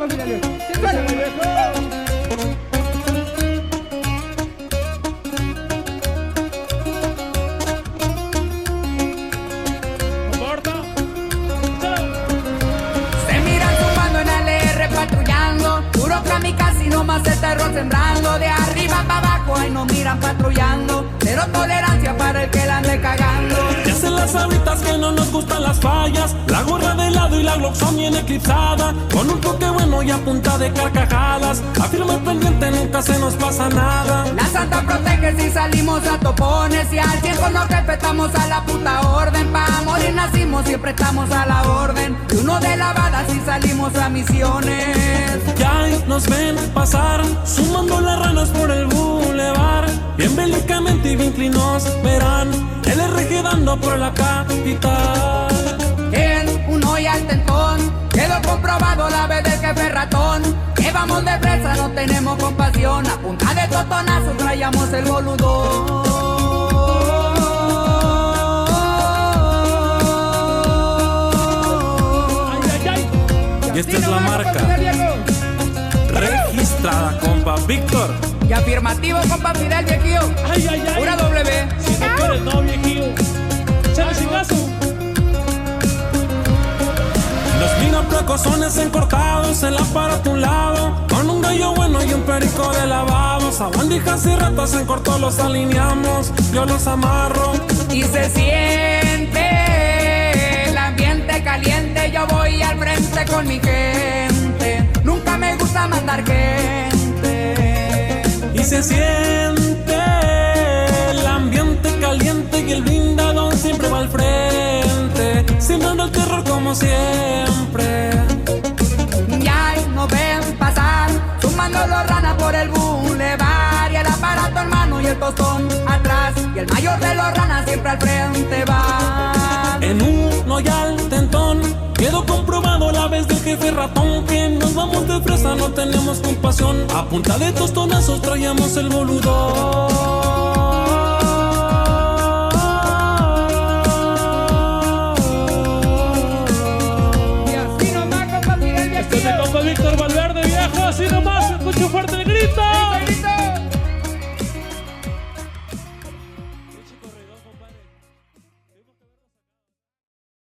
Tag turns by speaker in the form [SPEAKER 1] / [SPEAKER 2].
[SPEAKER 1] compa Fidelio. Siéntese, viejo.
[SPEAKER 2] Puro kamikaze, nomás el terror sembrando. De arriba para abajo, ahí nos miran patrullando. Cero tolerancia para el que la ande cagando.
[SPEAKER 3] Ya se las sabritas que no nos gustan las fallas. La gorra de lado y la Glock son bien eclipsada. Con un toque bueno y a punta de carcajadas. A firme pendiente nunca se nos pasa nada.
[SPEAKER 2] La santa protege si salimos a topones. Y al tiempo nos respetamos a la puta orden. Pa' morir nacimos, siempre estamos a la orden. Y uno de la bala si salimos a misiones.
[SPEAKER 3] Ya nos ven pasar, sumando las ranas por el bulevar. Bien bélicamente y bien clean nos verán. El RG dando por la capital.
[SPEAKER 2] En uno y al tentón quedó comprobado la vez del jefe ratón. Que vamos de presa, no tenemos compasión. A punta de totonazo traíamos el boludón.
[SPEAKER 3] Y esta es la marca registrada, compa Víctor.
[SPEAKER 2] Y afirmativo, compa Fidel, viejillo.
[SPEAKER 1] Ay, ay, ay.
[SPEAKER 2] Pura W.
[SPEAKER 1] Si no quieres, no, viejillo. Chale sin gaso.
[SPEAKER 3] Los minaplacosones encortados, el aparato a un lado. Con un gallo bueno y un perico de lavado. Sabandijas y ratas en corto los alineamos. Yo los amarro.
[SPEAKER 2] Y se siente el ambiente caliente. Yo voy al frente con mi gente. Nunca me gusta mandar gente.
[SPEAKER 3] Y se siente el ambiente caliente y el blindado siempre va al frente, sembrando el terror como siempre.
[SPEAKER 2] Ya nos ven pasar, sumando los ranas por el bulevar. Y el aparato en mano y el tostón atrás. Y el mayor de los ranas siempre al frente va.
[SPEAKER 3] En uno y al tentón quedó comprobado la vez del jefe ratón. Que nos vamos de fresa, no tenemos compasión. A punta de tostonazos traíamos el boludón.
[SPEAKER 1] Y así nomás, compa Fidel, viejillo. Este es de compa Víctor Valverde, viejo. Así nomás.